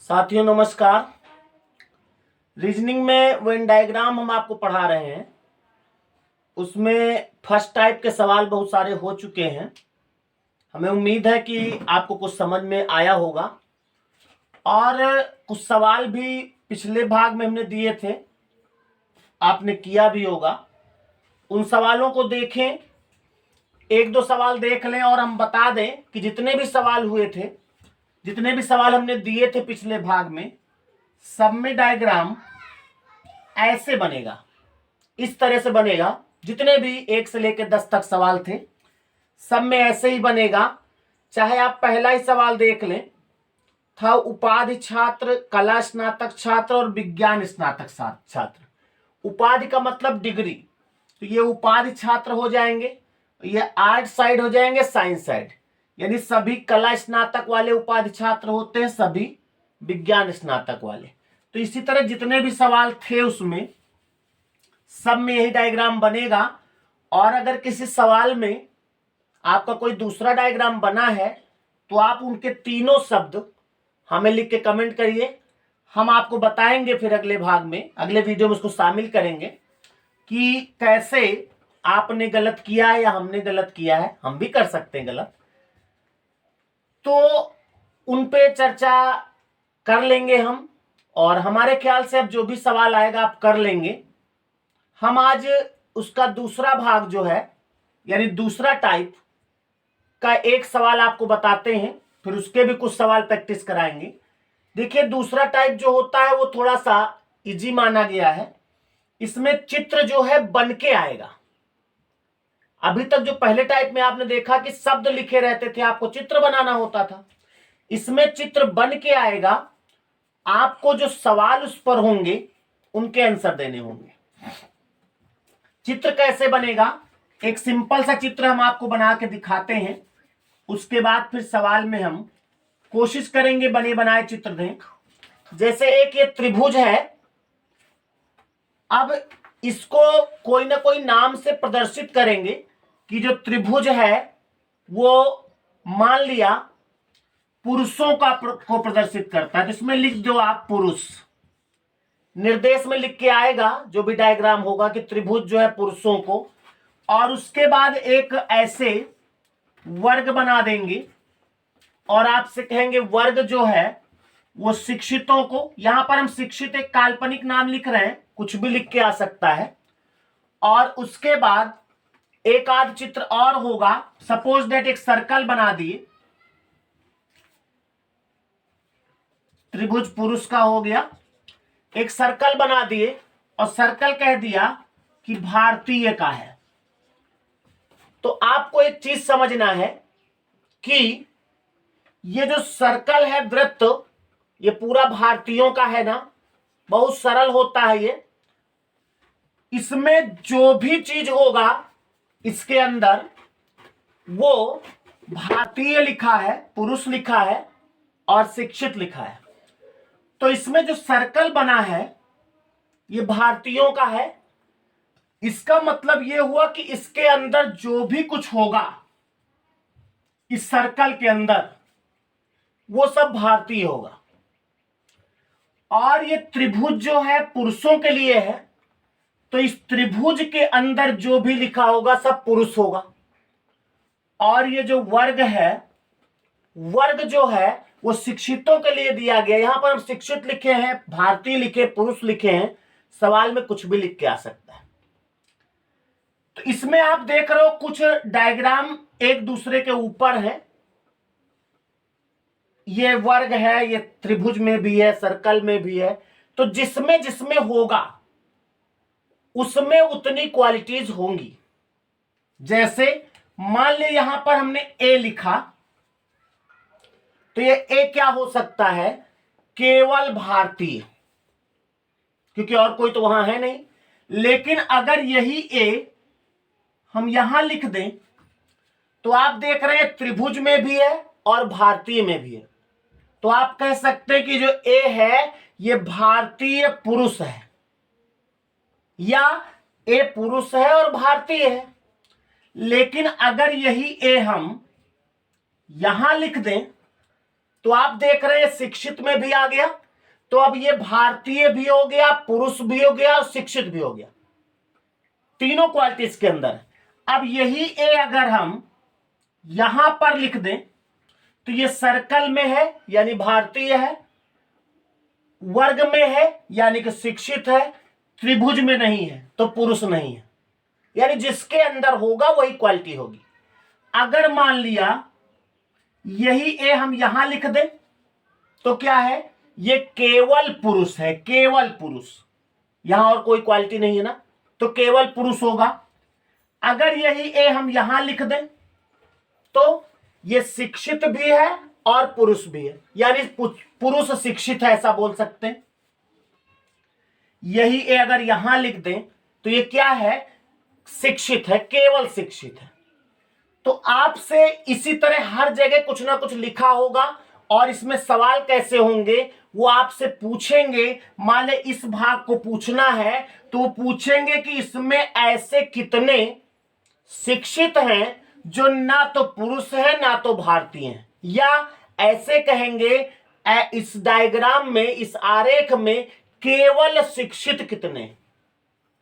साथियों नमस्कार। रीजनिंग में वेन डायग्राम हम आपको पढ़ा रहे हैं, उसमें फर्स्ट टाइप के सवाल बहुत सारे हो चुके हैं। हमें उम्मीद है कि आपको कुछ समझ में आया होगा और कुछ सवाल भी पिछले भाग में हमने दिए थे, आपने किया भी होगा। उन सवालों को देखें, एक दो सवाल देख लें और हम बता दें कि जितने भी सवाल हुए थे, जितने भी सवाल हमने दिए थे पिछले भाग में, सब में डायग्राम ऐसे बनेगा, इस तरह से बनेगा। जितने भी 1 से लेकर 10 तक सवाल थे, सब में ऐसे ही बनेगा। चाहे आप पहला ही सवाल देख लें, था उपाधि छात्र, कला स्नातक छात्र और विज्ञान स्नातक छात्र। उपाधि का मतलब डिग्री, तो ये उपाधि छात्र हो जाएंगे, ये आर्ट साइड हो जाएंगे, साइंस साइड, यानी सभी कला स्नातक वाले उपाधि छात्र होते हैं, सभी विज्ञान स्नातक वाले। तो इसी तरह जितने भी सवाल थे उसमें सब में यही डायग्राम बनेगा। और अगर किसी सवाल में आपका कोई दूसरा डायग्राम बना है तो आप उनके तीनों शब्द हमें लिख के कमेंट करिए, हम आपको बताएंगे। फिर अगले भाग में, अगले वीडियो में उसको शामिल करेंगे कि कैसे आपने गलत किया है या हमने गलत किया है। हम भी कर सकते हैं गलत, तो उन पे चर्चा कर लेंगे हम। और हमारे ख्याल से अब जो भी सवाल आएगा आप कर लेंगे। हम आज उसका दूसरा भाग जो है, यानी दूसरा टाइप का एक सवाल आपको बताते हैं, फिर उसके भी कुछ सवाल प्रैक्टिस कराएंगे। देखिए, दूसरा टाइप जो होता है वो थोड़ा सा इजी माना गया है। इसमें चित्र जो है बन के आएगा। अभी तक जो पहले टाइप में आपने देखा कि शब्द लिखे रहते थे, आपको चित्र बनाना होता था। इसमें चित्र बन के आएगा, आपको जो सवाल उस पर होंगे उनके आंसर देने होंगे। चित्र कैसे बनेगा, एक सिंपल सा चित्र हम आपको बना के दिखाते हैं, उसके बाद फिर सवाल में हम कोशिश करेंगे बने बनाए चित्र दें। जैसे एक ये त्रिभुज है, अब इसको कोई ना कोई नाम से प्रदर्शित करेंगे कि जो त्रिभुज है वो मान लिया पुरुषों को प्रदर्शित करता है, तो इसमें लिख दो आप पुरुष। निर्देश में लिख के आएगा जो भी डायग्राम होगा कि त्रिभुज जो है पुरुषों को, और उसके बाद एक ऐसे वर्ग बना देंगे और आपसे कहेंगे वर्ग जो है वो शिक्षितों को। यहां पर हम शिक्षित एक काल्पनिक नाम लिख रहे हैं, कुछ भी लिख के आ सकता है। और उसके बाद एक आध चित्र और होगा। सपोज दैट एक सर्कल बना दिए, त्रिभुज पुरुष का हो गया, एक सर्कल बना दिए और सर्कल कह दिया कि भारतीय का है। तो आपको एक चीज समझना है कि ये जो सर्कल है, वृत्त, ये पूरा भारतीयों का है ना। बहुत सरल होता है ये। इसमें जो भी चीज होगा इसके अंदर वो भारतीय लिखा है, पुरुष लिखा है और शिक्षित लिखा है। तो इसमें जो सर्कल बना है ये भारतीयों का है। इसका मतलब ये हुआ कि इसके अंदर जो भी कुछ होगा इस सर्कल के अंदर वो सब भारतीय होगा। और ये त्रिभुज जो है पुरुषों के लिए है, तो इस त्रिभुज के अंदर जो भी लिखा होगा सब पुरुष होगा। और ये जो वर्ग है, वर्ग जो है वो शिक्षितों के लिए दिया गया। यहां पर हम शिक्षित लिखे हैं, भारतीय लिखे, पुरुष लिखे हैं। सवाल में कुछ भी लिख के आ सकता है। तो इसमें आप देख रहे हो कुछ डायग्राम एक दूसरे के ऊपर है। ये वर्ग है, ये त्रिभुज में भी है, सर्कल में भी है। तो जिसमें जिसमें होगा उसमें उतनी क्वालिटीज होंगी। जैसे मान ले यहां पर हमने ए लिखा, तो ये ए क्या हो सकता है, केवल भारतीय, क्योंकि और कोई तो वहां है नहीं। लेकिन अगर यही ए हम यहां लिख दें तो आप देख रहे हैं त्रिभुज में भी है और भारतीय में भी है। तो आप कह सकते हैं कि जो ए है ये भारतीय पुरुष है, या ए पुरुष है और भारतीय है। लेकिन अगर यही ए हम यहां लिख दें तो आप देख रहे हैं शिक्षित में भी आ गया, तो अब ये भारतीय भी हो गया, पुरुष भी हो गया और शिक्षित भी हो गया, तीनों क्वालिटी इसके अंदर है। अब यही ए अगर हम यहां पर लिख दें तो ये सर्कल में है यानी भारतीय है, वर्ग में है यानी कि शिक्षित है, त्रिभुज में नहीं है तो पुरुष नहीं है, यानी जिसके अंदर होगा वही क्वालिटी होगी। अगर मान लिया यही ए हम यहां लिख दें तो क्या है, ये केवल पुरुष है, केवल पुरुष, यहां और कोई क्वालिटी नहीं है ना, तो केवल पुरुष होगा। अगर यही ए हम यहां लिख दें तो ये शिक्षित भी है और पुरुष भी है, यानी पुरुष शिक्षित है ऐसा बोल सकते हैं। यही ए अगर यहां लिख दें तो ये क्या है, शिक्षित है, केवल शिक्षित है। तो आपसे इसी तरह हर जगह कुछ ना कुछ लिखा होगा और इसमें सवाल कैसे होंगे वो आपसे पूछेंगे। मान ले इस भाग को पूछना है तो वो पूछेंगे कि इसमें ऐसे कितने शिक्षित हैं जो ना तो पुरुष है ना तो भारतीय हैं, या ऐसे कहेंगे इस डायग्राम में, इस आरेख में केवल शिक्षित कितने,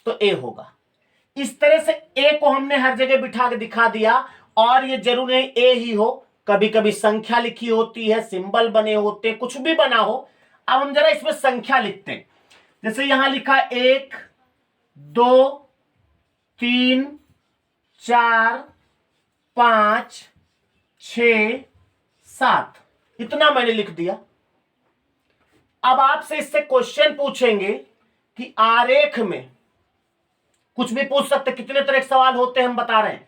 तो ए होगा। इस तरह से ए को हमने हर जगह बिठा के दिखा दिया, और ये जरूर नहीं ए ही हो, कभी कभी संख्या लिखी होती है, सिंबल बने होते हैं, कुछ भी बना हो। अब हम जरा इसमें संख्या लिखते हैं, जैसे यहां लिखा 1 2 3 4 5 6 7, इतना मैंने लिख दिया। अब आपसे इससे क्वेश्चन पूछेंगे कि आरेख में, कुछ भी पूछ सकते, कितने तरह के सवाल होते हैं हम बता रहे हैं,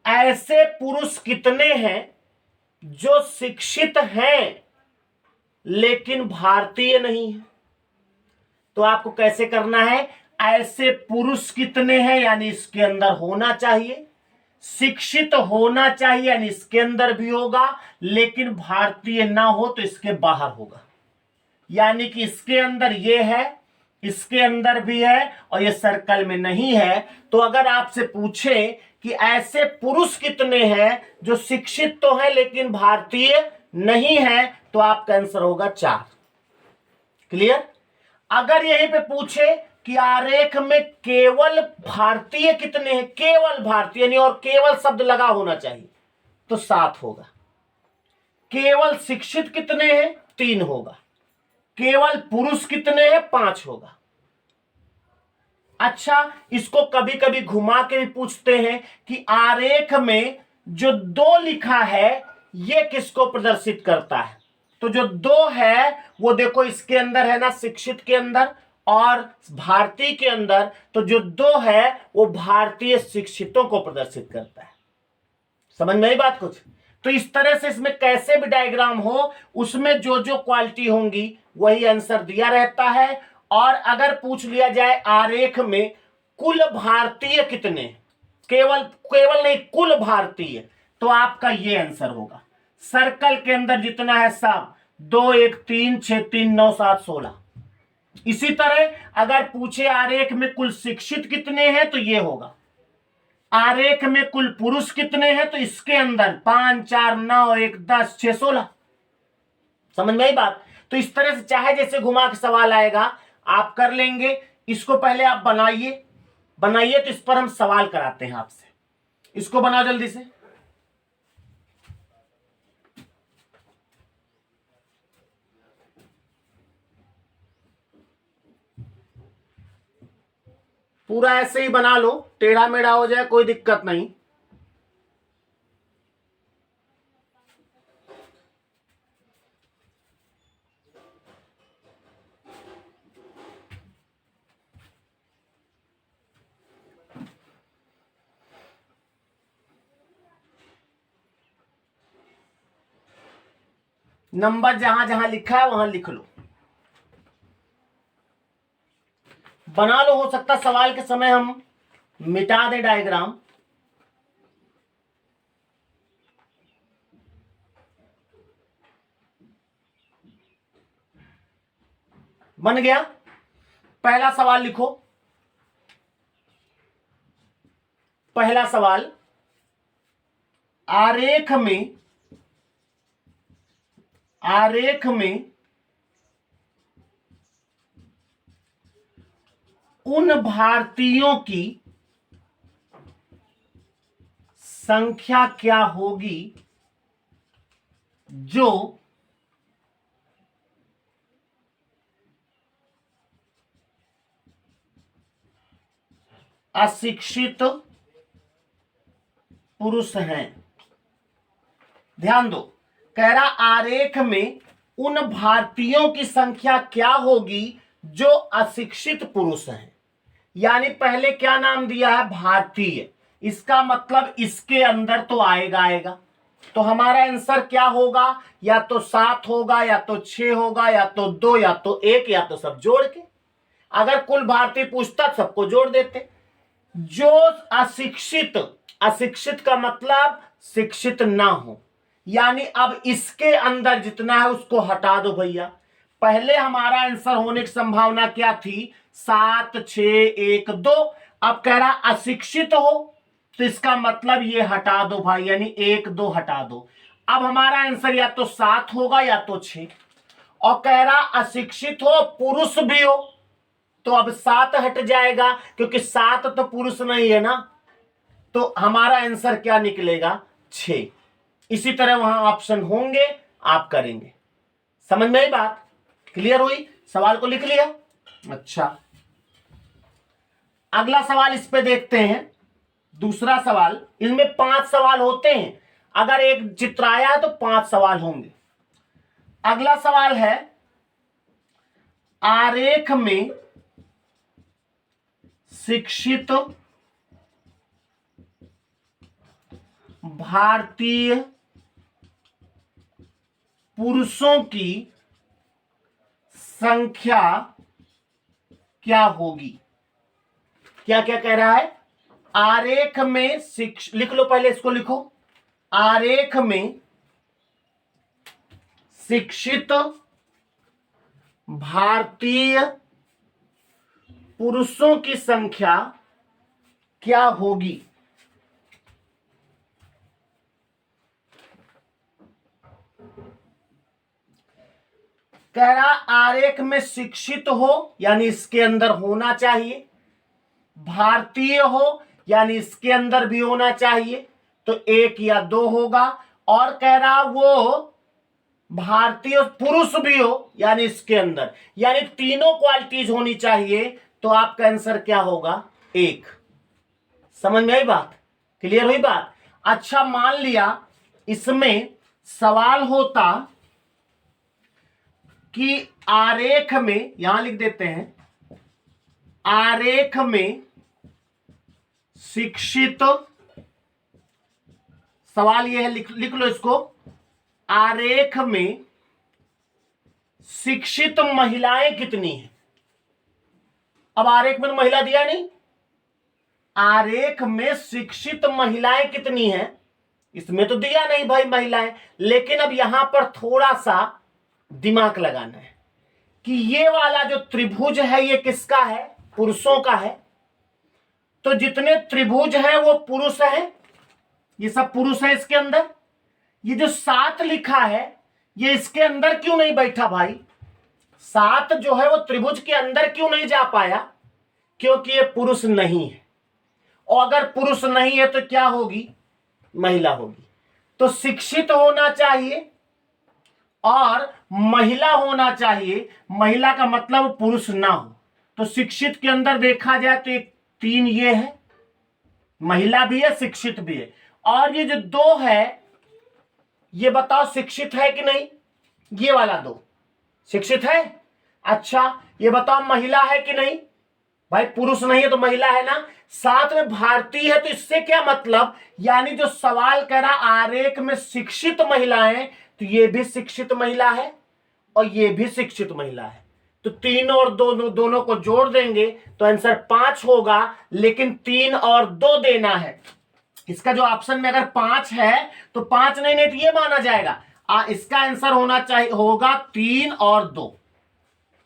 ऐसे पुरुष कितने हैं जो शिक्षित हैं लेकिन भारतीय नहीं है। तो आपको कैसे करना है, ऐसे पुरुष कितने हैं यानी इसके अंदर होना चाहिए, शिक्षित होना चाहिए यानी इसके अंदर भी होगा, लेकिन भारतीय ना हो तो इसके बाहर होगा, यानी कि इसके अंदर ये है, इसके अंदर भी है और ये सर्कल में नहीं है। तो अगर आपसे पूछे कि ऐसे पुरुष कितने हैं जो शिक्षित तो है लेकिन भारतीय नहीं है, तो आपका आंसर होगा 4। क्लियर। अगर यहीं पे पूछे कि आरेख में केवल भारतीय कितने हैं, केवल भारतीय यानी और केवल शब्द लगा होना चाहिए, तो 7 होगा। केवल शिक्षित कितने हैं, 3 होगा। केवल पुरुष कितने हैं, 5 होगा। अच्छा, इसको कभी कभी घुमा के भी पूछते हैं कि आरेख में जो 2 लिखा है ये किसको प्रदर्शित करता है, तो जो 2 है वो देखो इसके अंदर है ना, शिक्षित के अंदर और भारतीय के अंदर, तो जो 2 है वो भारतीय शिक्षितों को प्रदर्शित करता है। समझ में आई बात कुछ। तो इस तरह से इसमें कैसे भी डायग्राम हो उसमें जो जो क्वालिटी होंगी वही आंसर दिया रहता है। और अगर पूछ लिया जाए आरेख में कुल भारतीय कितने, केवल केवल नहीं कुल भारतीय, तो आपका ये आंसर होगा। सर्कल के अंदर जितना है सब, 2 1 3 6 3 9 7 16। इसी तरह अगर पूछे आरेख में कुल शिक्षित कितने हैं तो ये होगा। आरेख में कुल पुरुष कितने हैं तो इसके अंदर 5 4 9 1 10 6 16। समझ में आई बात। तो इस तरह से चाहे जैसे घुमा के सवाल आएगा आप कर लेंगे। इसको पहले आप बनाइए, बनाइए तो इस पर हम सवाल कराते हैं आपसे। इसको बनाओ जल्दी से। पूरा ऐसे ही बना लो, टेढ़ा मेढ़ा हो जाए कोई दिक्कत नहीं। नंबर जहां जहां लिखा है वहां लिख लो, बना लो। हो सकता सवाल के समय हम मिटा दें डायग्राम। बन गया। पहला सवाल लिखो। पहला सवाल, आरेख में उन भारतीयों की संख्या क्या होगी जो अशिक्षित पुरुष हैं। ध्यान दो, कह रहा आरेख में उन भारतीयों की संख्या क्या होगी जो अशिक्षित पुरुष हैं। यानी पहले क्या नाम दिया है, भारतीय, इसका मतलब इसके अंदर तो आएगा। तो हमारा आंसर क्या होगा, या तो 7 होगा, या तो 6 होगा, या तो 2, या तो 1, या तो सब जोड़ के। अगर कुल भारतीय पूछता सबको जोड़ देते। जो अशिक्षित, अशिक्षित का मतलब शिक्षित ना हो, यानी अब इसके अंदर जितना है उसको हटा दो भैया। पहले हमारा आंसर होने की संभावना क्या थी, 7, 6, 1, 2। अब कह रहा अशिक्षित हो, तो इसका मतलब ये हटा दो भाई, यानी 1, 2 हटा दो। अब हमारा आंसर या तो 7 होगा या तो 6। और कह रहा अशिक्षित हो, पुरुष भी हो, तो अब 7 हट जाएगा, क्योंकि 7 तो पुरुष नहीं है ना। तो हमारा आंसर क्या निकलेगा, 6। इसी तरह वहां ऑप्शन होंगे, आप करेंगे। समझ में आई बात, क्लियर हुई? सवाल को लिख लिया? अच्छा, अगला सवाल इस पे देखते हैं। दूसरा सवाल, इनमें 5 सवाल होते हैं, अगर एक चित्र आया है तो 5 सवाल होंगे। अगला सवाल है, आरेख में शिक्षित भारतीय पुरुषों की संख्या क्या होगी? क्या क्या कह रहा है, आरेख में लिख लो, पहले इसको लिखो। आरेख में शिक्षित भारतीय पुरुषों की संख्या क्या होगी? कह रहा आरेख में शिक्षित हो, यानी इसके अंदर होना चाहिए, भारतीय हो, यानी इसके अंदर भी होना चाहिए, तो 1 या 2 होगा। और कह रहा वो भारतीय पुरुष भी हो, यानी इसके अंदर, यानी तीनों क्वालिटीज होनी चाहिए, तो आपका आंसर क्या होगा, 1। समझ में आई बात, क्लियर हुई बात? अच्छा, मान लिया इसमें सवाल होता कि आरेख में, यहां लिख देते हैं, आरेख में शिक्षित, सवाल यह है, लिख लो इसको, आरेख में शिक्षित महिलाएं कितनी हैं? अब आरेख में तो महिला दिया नहीं, आरेख में शिक्षित महिलाएं कितनी हैं, इसमें तो दिया नहीं भाई महिलाएं। लेकिन अब यहां पर थोड़ा सा दिमाग लगाना है कि ये वाला जो त्रिभुज है ये किसका है, पुरुषों का है। तो जितने त्रिभुज हैं वो पुरुष हैं, ये सब पुरुष है इसके अंदर। ये जो 7 लिखा है ये इसके अंदर क्यों नहीं बैठा भाई? 7 जो है वो त्रिभुज के अंदर क्यों नहीं जा पाया? क्योंकि ये पुरुष नहीं है, और अगर पुरुष नहीं है तो क्या होगी, महिला होगी। तो शिक्षित होना चाहिए और महिला होना चाहिए, महिला का मतलब पुरुष ना हो। तो शिक्षित के अंदर देखा जाए तो एक 3 ये है, महिला भी है शिक्षित भी है, और ये जो 2 है ये बताओ शिक्षित है कि नहीं? ये वाला 2 शिक्षित है। अच्छा, ये बताओ महिला है कि नहीं? भाई पुरुष नहीं है तो महिला है ना। साथ में भारतीय है, तो इससे क्या मतलब, यानी जो सवाल कह रहा आरेख में शिक्षित महिलाएं, तो ये भी शिक्षित महिला है और ये भी शिक्षित महिला है। तो 3 और 2 दोनों को जोड़ देंगे तो आंसर 5 होगा, लेकिन 3 और 2 देना है। इसका जो ऑप्शन में अगर 5 है तो 5 नहीं तो ये माना जाएगा। इसका आंसर होना चाहिए, होगा 3 और 2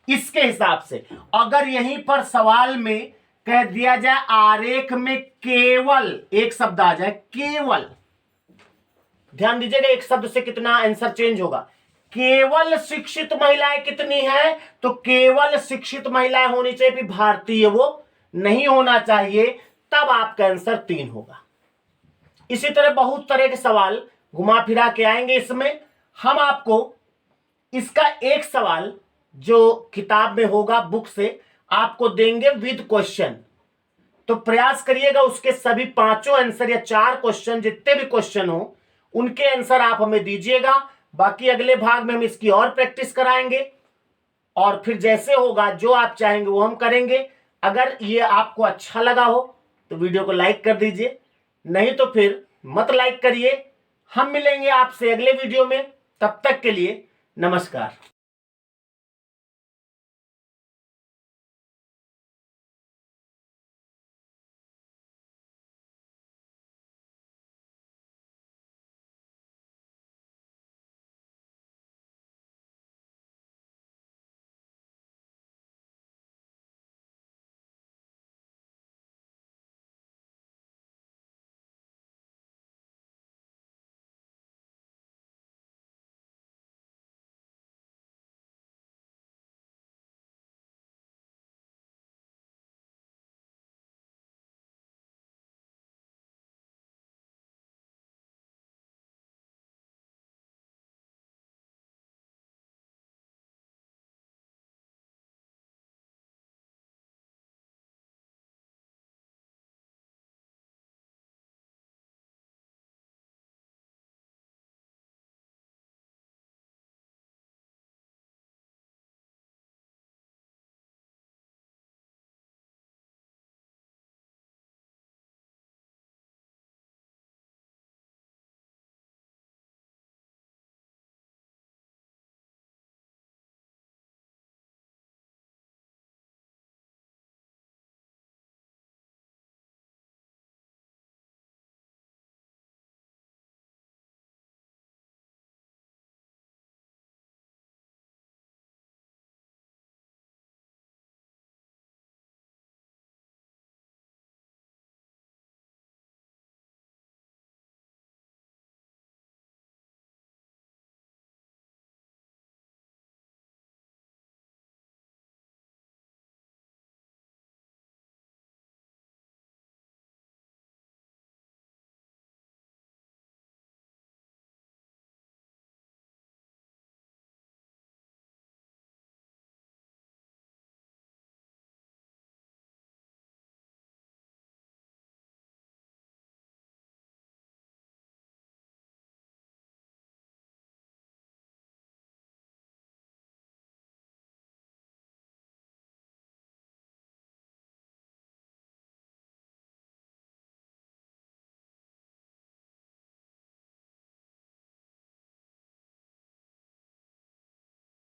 इसके हिसाब से। अगर यहीं पर सवाल में कह दिया जाए आरेख में केवल एक शब्द आ जाए, केवल, ध्यान दीजिएगा एक शब्द से कितना आंसर चेंज होगा। केवल शिक्षित महिलाएं कितनी है, तो केवल शिक्षित महिलाएं होनी चाहिए, भी भारतीय वो नहीं होना चाहिए, तब आपका आंसर 3 होगा। इसी तरह बहुत तरह के सवाल घुमा फिरा के आएंगे। इसमें हम आपको इसका एक सवाल जो किताब में होगा बुक से आपको देंगे विद क्वेश्चन, तो प्रयास करिएगा उसके सभी 5 आंसर या 4 क्वेश्चन जितने भी क्वेश्चन हो उनके आंसर आप हमें दीजिएगा। बाकी अगले भाग में हम इसकी और प्रैक्टिस कराएंगे और फिर जैसे होगा जो आप चाहेंगे वो हम करेंगे। अगर ये आपको अच्छा लगा हो तो वीडियो को लाइक कर दीजिए, नहीं तो फिर मत लाइक करिए। हम मिलेंगे आपसे अगले वीडियो में, तब तक के लिए नमस्कार।